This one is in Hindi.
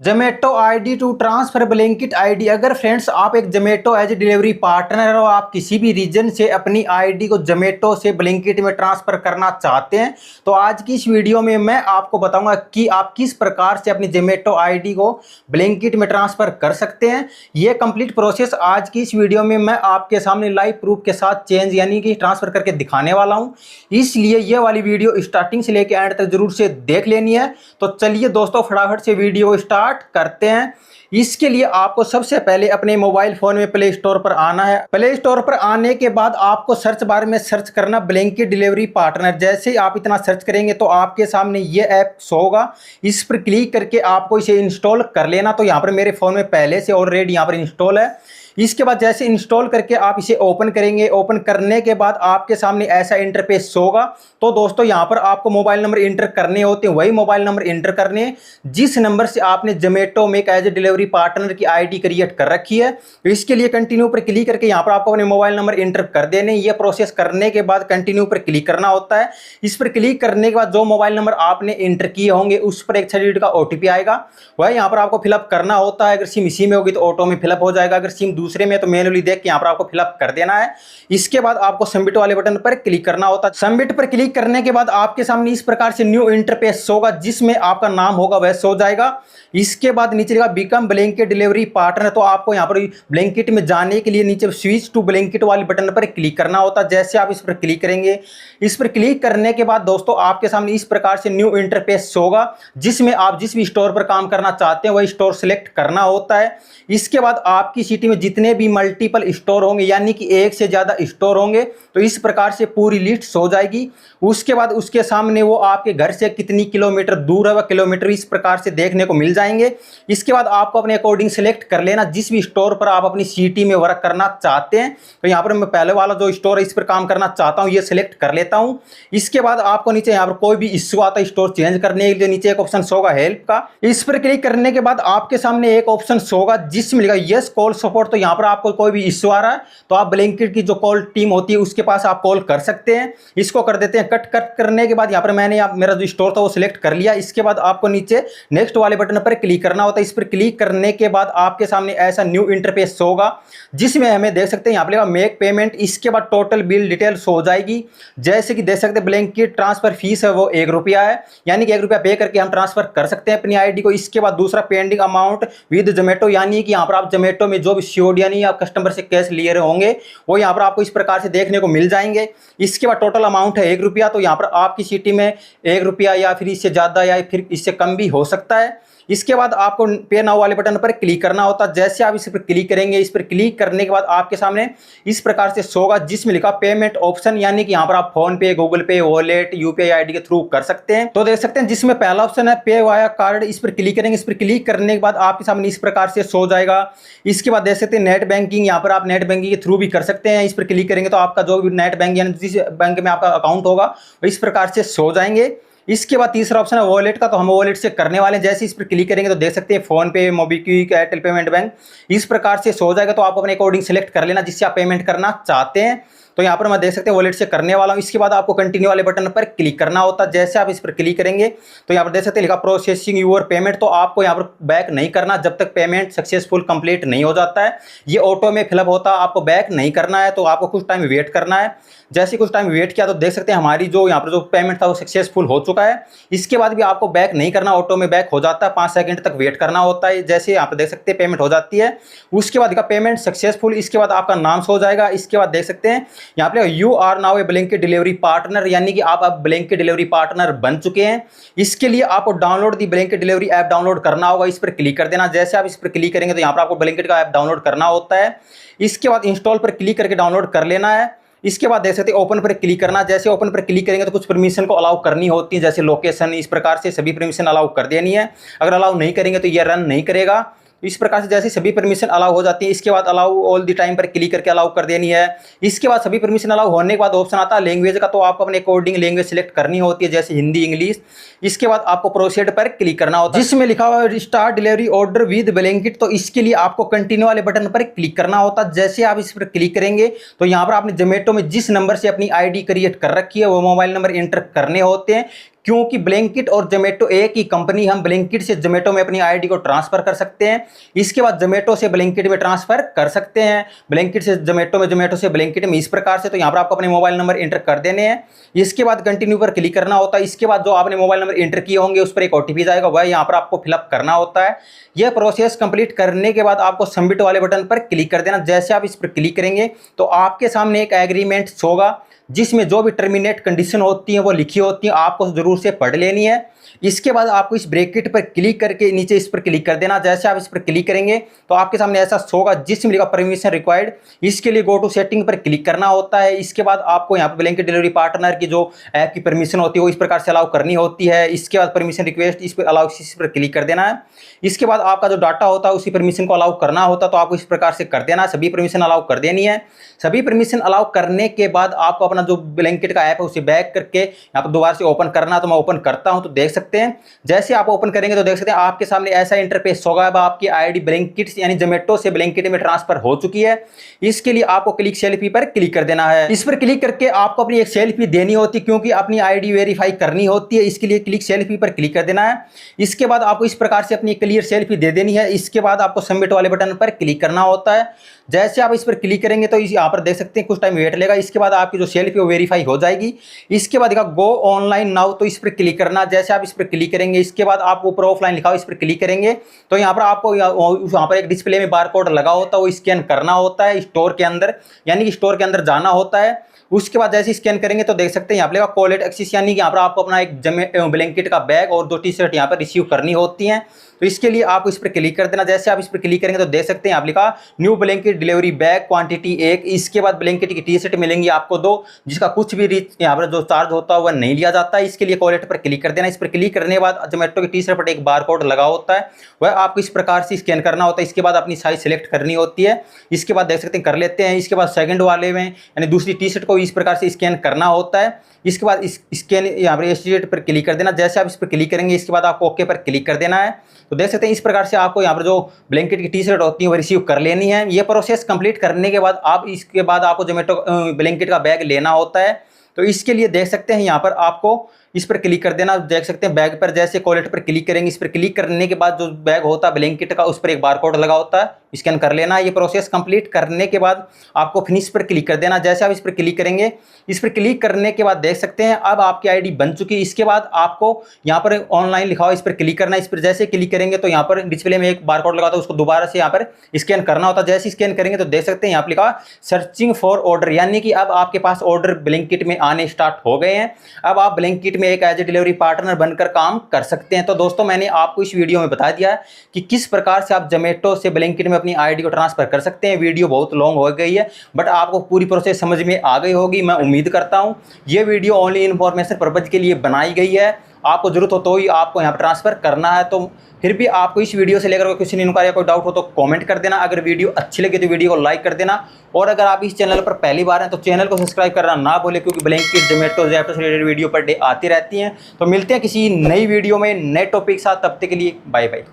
Zomato ID to transfer blanket ID. अगर फ्रेंड्स आप एक Zomato as a delivery partner हो, आप किसी भी रीजन से अपनी आईडी को जोमेटो से ब्लैंकेट में ट्रांसफर करना चाहते हैं, तो आज की इस वीडियो में मैं आपको बताऊंगा कि आप किस प्रकार से अपनी जोमेटो आईडी को ब्लैंकेट में ट्रांसफर कर सकते हैं। ये कंप्लीट प्रोसेस आज की इस वीडियो में मैं आपके सामने लाइव प्रूफ के साथ चेंज यानी कि ट्रांसफर करके दिखाने वाला हूं, इसलिए ये वाली वीडियो स्टार्टिंग से लेकर एंड तक जरूर से देख लेनी है। तो चलिए दोस्तों फटाफट से वीडियो स्टार्ट करते हैं। इसके लिए आपको सबसे पहले अपने मोबाइल फोन में प्ले स्टोर पर आना है। प्ले स्टोर पर आने के बाद आपको सर्च बार में सर्च करना ब्लैंकेट डिलीवरी पार्टनर। जैसे ही आप इतना सर्च करेंगे तो आपके सामने ये ऐप शो होगा, इस पर क्लिक करके आपको इसे इंस्टॉल कर लेना। तो यहाँ पर मेरे फोन में पहले से ऑलरेडी यहाँ पर इंस्टॉल है। इसके बाद जैसे इंस्टॉल करके आप इसे ओपन करेंगे, ओपन करने के बाद आपके सामने ऐसा इंटरफेस शो होगा। तो दोस्तों यहाँ पर आपको मोबाइल नंबर इंटर करने होते हैं, वही मोबाइल नंबर इंटर करने जिस नंबर से आपने जोमेटो में एज ए डिलीवरी पार्टनर की आईडी क्रिएट कर रखी है। तो इसके लिए कंटिन्यू पर क्लिक करके यहाँ पर आपको अपने मोबाइल नंबर इंटर कर देने। ये प्रोसेस करने के बाद कंटिन्यू पर क्लिक करना होता है। इस पर क्लिक करने के बाद जो मोबाइल नंबर आपने इंटर किए होंगे उस पर एक 6 डिजिट का ओटीपी आएगा, वह यहाँ पर आपको फिलअप करना होता है। अगर सिम इसी में होगी तो ऑटो में फिलअप हो जाएगा, अगर सिम दूसरे में तो मैन्युअली देख के यहाँ पर आपको फिलअप कर देना है। इसके बाद आपको सबमिट वाले बटन पर क्लिक करना होता है। सबमिट पर क्लिक करने के बाद आपके सामने इस प्रकार से न्यू इंटरफेस होगा, जिसमें आपका नाम होगा वह शो जाएगा। इसके बाद नीचे लिखा बिकम ब्लैंकेट डिलीवरी पार्टनर। तो आपको यहाँ पर ब्लैंकेट में जाने के लिए नीचे स्विच टू ब्लैंकेट वाले बटन पर क्लिक करना होता है। जैसे आप इस पर क्लिक करेंगे, इस पर क्लिक करने के बाद दोस्तों आपके सामने इस प्रकार से न्यू इंटरफेस होगा, जिसमें आप जिस भी स्टोर पर काम करना चाहते हैं वही स्टोर सेलेक्ट करना होता है। इसके बाद आपकी सिटी में जितने भी मल्टीपल स्टोर होंगे यानी कि एक से ज्यादा स्टोर होंगे तो इस प्रकार से पूरी लिस्ट हो जाएगी। उसके बाद उसके सामने वो आपके घर से कितनी किलोमीटर दूर है वह किलोमीटर इस प्रकार से देखने को मिल जाएंगे। इसके बाद आपको अपने अकॉर्डिंग सेलेक्ट कर लेना जिस भी स्टोर पर आप अपनी सिटी में वर्क करना चाहते हैं। तो यहाँ पर मैं पहले वाला जो स्टोर है इस पर काम करना चाहता हूँ, ये सिलेक्ट कर लेता हूँ। इसके बाद आपको नीचे यहाँ पर कोई भी इश्यू आता है स्टोर चेंज करने के लिए, नीचे एक ऑप्शन होगा हेल्प का। इस पर क्लिक करने के बाद आपके सामने एक ऑप्शन होगा जिसमें लिखा यस कॉल सपोर्ट। तो यहाँ पर आपको कोई भी इश्यू आ रहा है तो आप ब्लैंकेट की जो कॉल टीम होती है उसके पास आप कॉल कर सकते हैं। इसको कर देते हैं कट करने के बाद यहाँ पर मैंने मेरा जो स्टोर था वो सिलेक्ट कर लिया। इसके बाद आपको नीचे नेक्स्ट वाले बटन पर क्लिक करना होता है। इस पर क्लिक करने के बाद आपके सामने ऐसा न्यू इंटरफेस होगा, जिसमें हमें देख सकते हैं यहाँ पर मेक पेमेंट। इसके बाद टोटल बिल डिटेल्स हो जाएगी। जैसे कि देख सकते हैं ब्लैंकेट ट्रांसफर फीस है वो ₹1 है, यानी कि ₹1 पे करके हम ट्रांसफर कर सकते हैं अपनी आईडी को। इसके बाद दूसरा पेंडिंग अमाउंट विद जोमेटो, यानी कि यहाँ पर आप जोमेटो में जो भी सीओडी यानी आप कस्टमर से कैश लिए रहे होंगे वो यहाँ पर आपको इस प्रकार से देखने को मिल जाएंगे। इसके बाद टोटल अमाउंट है ₹1। तो यहाँ पर आपकी सिटी में ₹1 या फिर इससे ज्यादा या फिर इससे कम भी हो सकता है। इसके बाद आपको पे नाउ वाले बटन पर क्लिक करना होता है। जैसे आप इस पर क्लिक करेंगे, इस पर क्लिक करने के बाद आपके सामने इस प्रकार से शो होगा जिसमें लिखा पेमेंट ऑप्शन, यानी कि यहाँ पर आप फोन पे, गूगल पे, वॉलेट, यूपीआई आईडी के थ्रू कर सकते हैं। तो देख सकते हैं जिसमें पहला ऑप्शन है पे वाया कार्ड, इस पर क्लिक करेंगे। इस पर क्लिक करने के बाद आपके सामने इस प्रकार से शो जाएगा। इसके बाद देख सकते हैं नेट बैंकिंग, यहाँ पर आप नेट बैंकिंग के थ्रू भी कर सकते हैं। इस पर क्लिक करेंगे तो आपका जो भी नेट बैंकिंग यानी जिस बैंक में आपका अकाउंट होगा वो इस प्रकार से शो जाएंगे। इसके बाद तीसरा ऑप्शन है वॉलेट का, तो हम वॉलेट से करने वाले हैं। जैसे इस पर क्लिक करेंगे तो देख सकते हैं फोन पे, मोबीक्विक, एयरटेल पेमेंट बैंक इस प्रकार से शो जाएगा। तो आप अपने अकॉर्डिंग सेलेक्ट कर लेना जिससे आप पेमेंट करना चाहते हैं। तो यहाँ पर मैं देख सकते हैं वॉलेट से करने वाला हूँ। इसके बाद आपको कंटिन्यू वाले बटन पर क्लिक करना होता है। जैसे आप इस पर क्लिक करेंगे तो यहाँ पर देख सकते हैं लिखा प्रोसेसिंग योर पेमेंट। तो आपको यहाँ पर बैक नहीं करना जब तक पेमेंट सक्सेसफुल कंप्लीट नहीं हो जाता है। ये ऑटो में फिलअप होता है, आपको बैक नहीं करना है। तो आपको कुछ टाइम वेट करना है। जैसे कुछ टाइम वेट किया तो देख सकते हैं हमारी जो यहाँ पर जो पेमेंट था वो सक्सेसफुल हो चुका है। इसके बाद भी आपको बैक नहीं करना, ऑटो में बैक हो जाता है, 5 सेकंड तक वेट करना होता है। जैसे यहाँ पर देख सकते हैं पेमेंट हो जाती है, उसके बाद का पेमेंट सक्सेसफुल। इसके बाद आपका नाम हो जाएगा। इसके बाद देख सकते हैं यहाँ पे you are now a blanket delivery partner, यानी कि आप अब ब्लैंकेट डिलीवरी पार्टनर बन चुके हैं। इसके लिए आपको download the blanket delivery app download करना होगा। इस पर क्लिक कर देना। जैसे आप इस पर क्लिक करेंगे तो यहाँ पर आपको ब्लैंकेट का ऐप डाउनलोड करना होता है। इसके बाद इंस्टॉल पर क्लिक करके डाउनलोड कर लेना है। इसके बाद देख सकते हैं ओपन पर क्लिक करना। जैसे ओपन पर क्लिक करेंगे तो कुछ परमिशन को अलाउ करनी होती है, जैसे लोकेशन, इस प्रकार से सभी परमिशन अलाउ कर देनी है। अगर अलाउ नहीं करेंगे तो ये रन नहीं करेगा। इस प्रकार से जैसे सभी परमिशन अलाउ हो जाती है, इसके बाद अलाउ ऑल द टाइम पर क्लिक करके अलाउ कर देनी है। इसके बाद सभी परमिशन अलाउ होने के बाद ऑप्शन आता है लैंग्वेज का, तो आपको अपने अकॉर्डिंग लैंग्वेज सिलेक्ट करनी होती है, जैसे हिंदी, इंग्लिश। इसके बाद आपको प्रोसीड पर क्लिक करना होता है, जिसमें लिखा हुआ है start delivery order with blanket. तो इसके लिए आपको कंटिन्यू वाले बटन पर क्लिक करना होता है। जैसे आप इस पर क्लिक करेंगे तो यहाँ पर आपने जोमेटो में जिस नंबर से अपनी आईडी क्रिएट कर रखी है वो मोबाइल नंबर एंटर करने होते हैं। क्योंकि ब्लिंकिट और जोमेटो एक ही कंपनी, हम ब्लिंकिट से जोमेटो में अपनी आईडी को ट्रांसफर कर सकते हैं, इसके बाद जोमेटो से ब्लिंकिट में ट्रांसफर कर सकते हैं, ब्लिंकिट से जोमेटो में, जोमेटो से ब्लिंकिट में, इस प्रकार से। तो यहाँ पर आपको अपने मोबाइल नंबर एंटर कर देने हैं, इसके बाद कंटिन्यू पर क्लिक करना होता है। इसके बाद जो आपने मोबाइल नंबर एंटर किए होंगे उस पर एक ओटीपी जाएगा, वह यहाँ पर आपको फिलअप करना होता है। यह प्रोसेस कंप्लीट करने के बाद आपको सबमिट वाले बटन पर क्लिक कर देना। जैसे आप इस पर क्लिक करेंगे तो आपके सामने एक एग्रीमेंट होगा जिसमें जो भी टर्मिनेट कंडीशन होती है वो लिखी होती है, आपको जरूर से पढ़ लेनी है। इसके बाद आपको इस ब्रैकेट पर क्लिक करके नीचे इस पर क्लिक कर देना। जैसे आप इस पर क्लिक करेंगे तो आपके सामने ऐसा होगा जिसमें लिखा परमिशन रिक्वायर्ड, इसके लिए गो टू सेटिंग पर क्लिक करना होता है। इसके बाद आपको यहाँ पर ब्लिंकिट डिलीवरी पार्टनर की जो ऐप की परमिशन होती है वो इस प्रकार से अलाउ करनी होती है। इसके बाद परमिशन रिक्वेस्ट, इस पर अलाउ, इस पर क्लिक कर देना है। इसके बाद आपका जो डाटा होता है उसी परमिशन को अलाउ करना होता है, तो आपको इस प्रकार से कर देना है। सभी परमिशन अलाउ कर देनी है। सभी परमिशन अलाउ करने के बाद आपको अपना जो ब्लिंकिट का ऐप है उसे बैक करके यहाँ पर दोबारा से ओपन करना। तो मैं ओपन करता हूं तो देख सकते हैं, जैसे आप ओपन करेंगे तो देख सकते हैं आपके सामने ऐसा इंटरफेस होगा। अब आपकी आईडी ब्लिंकिट यानी जोमेटो से ब्लिंकिट में ट्रांसफर हो चुकी है। इसके लिए आपको क्लिक सेल्फी पर क्लिक कर देना है। इस पर क्लिक करके आपको अपनी एक सेल्फी देनी होती है, क्योंकि अपनी आईडी वेरीफाई करनी होती है। इसके लिए क्लिक सेल्फी पर क्लिक कर देना है। इसके बाद आपको इस प्रकार से अपनी क्लियर सेल्फी दे देनी है। इसके बाद आपको सबमिट वाले बटन पर क्लिक करना होता है। जैसे आप इस पर क्लिक करेंगे तो यहाँ पर देख सकते हैं कुछ टाइम वेट लेगा। इसके बाद आपकी जो सेल्फी वो वेरीफाई हो जाएगी। इसके बाद गो ऑनलाइन नाउ, तो इस पर क्लिक करना। जैसे आप इस पर क्लिक करेंगे इसके बाद आपको ऊपर ऑफलाइन लिखा हो, इस पर क्लिक करेंगे तो यहाँ पर आपको यहाँ पर एक डिस्प्ले में बारकोड लगा होता है, वो स्कैन करना होता है स्टोर के अंदर, यानी कि स्टोर के अंदर जाना होता है। उसके बाद जैसे स्कैन करेंगे तो देख सकते हैं यहाँ पर कॉलेट एक्सेस, यानी कि यहाँ पर आपको अपना एक ब्लैंकेट का बैग और 2 टी-शर्ट यहाँ पर रिसीव करनी होती हैं। तो इसके लिए आपको इस पर क्लिक कर देना। जैसे आप इस पर क्लिक करेंगे तो देख सकते हैं आप लिखा new blanket delivery bag quantity 1। इसके बाद ब्लैंकेट की टी-शर्ट मिलेंगी आपको 2, जिसका कुछ भी यहाँ पर जो चार्ज होता है वह नहीं लिया जाता है। इसके लिए कॉलेट पर क्लिक कर देना। इस पर क्लिक करने के बाद जोमेटो की टी-शर्ट पर एक बारकोड लगा होता है, वह आपको इस प्रकार से स्कैन करना होता है। इसके बाद अपनी साइज सेलेक्ट करनी होती है। इसके बाद देख सकते हैं कर लेते हैं। इसके बाद सेकंड वाले में यानी दूसरी टी-शर्ट को इस प्रकार से स्कैन करना होता है। इसके बाद इस स्कैन यहाँ पर एस्टिमेट पर क्लिक कर देना। जैसे आप इस पर क्लिक करेंगे इसके बाद आपको ओके पर क्लिक कर देना है। तो देख सकते हैं इस प्रकार से आपको यहाँ पर जो ब्लैंकेट की टी-शर्ट होती है वो रिसीव कर लेनी है। ये प्रोसेस कंप्लीट करने के बाद आप इसके बाद आपको जोमेटो ब्लैंकेट का बैग लेना होता है। तो इसके लिए देख सकते हैं यहाँ पर आपको इस पर क्लिक कर देना। देख सकते हैं बैग पर जैसे कॉलेट पर क्लिक करेंगे, इस पर क्लिक करने के बाद जो बैग होता है ब्लैंकेट का उस पर एक बारकोड लगा होता है, स्कैन कर लेना। ये प्रोसेस कंप्लीट करने के बाद आपको फिनिश पर क्लिक कर देना। जैसे आप इस पर क्लिक करेंगे, इस पर क्लिक करने के बाद देख सकते हैं अब आपकी आईडी बन चुकी है। इसके बाद आपको यहाँ पर ऑनलाइन लिखा हुआ इस पर क्लिक करना है। इस पर जैसे क्लिक करेंगे तो यहाँ पर डिस्प्ले में एक बारकोड लगा होता है, उसको दोबारा से यहाँ पर स्कैन करना होता है। जैसे स्कैन करेंगे तो देख सकते हैं यहाँ पर लिखा सर्चिंग फॉर ऑर्डर, यानी कि अब आपके पास ऑर्डर ब्लैंकेट में आने स्टार्ट हो गए हैं। अब आप ब्लैंकेट में एक एज ए डिलीवरी पार्टनर बनकर काम कर सकते हैं। तो दोस्तों मैंने आपको इस वीडियो में बता दिया कि किस प्रकार से आप जोमेटो से ब्लैंकेट में अपनी आईडी को ट्रांसफर कर सकते हैं। वीडियो बहुत लॉन्ग हो गई है बट आपको पूरी प्रोसेस समझ में आ गई होगी, मैं उम्मीद करता हूं। ये वीडियो ओनली इन्फॉर्मेशन पर्पज के लिए बनाई गई है। आपको जरूरत हो तो ही आपको यहाँ पर ट्रांसफर करना है। तो फिर भी आपको इस वीडियो से लेकर किसी इंक्वायरी या कोई डाउट हो तो कमेंट कर देना। अगर वीडियो अच्छी लगे तो वीडियो को लाइक कर देना, और अगर आप इस चैनल पर पहली बार हैं तो चैनल को सब्सक्राइब करना ना भूलें, क्योंकि ब्लैंकेट जोमेटो ज़ेप्टो से रिलेटेड वीडियो पर डे आती रहती हैं। तो मिलते हैं किसी नई वीडियो में नए टॉपिक के साथ, तब तक के लिए बाय बाय।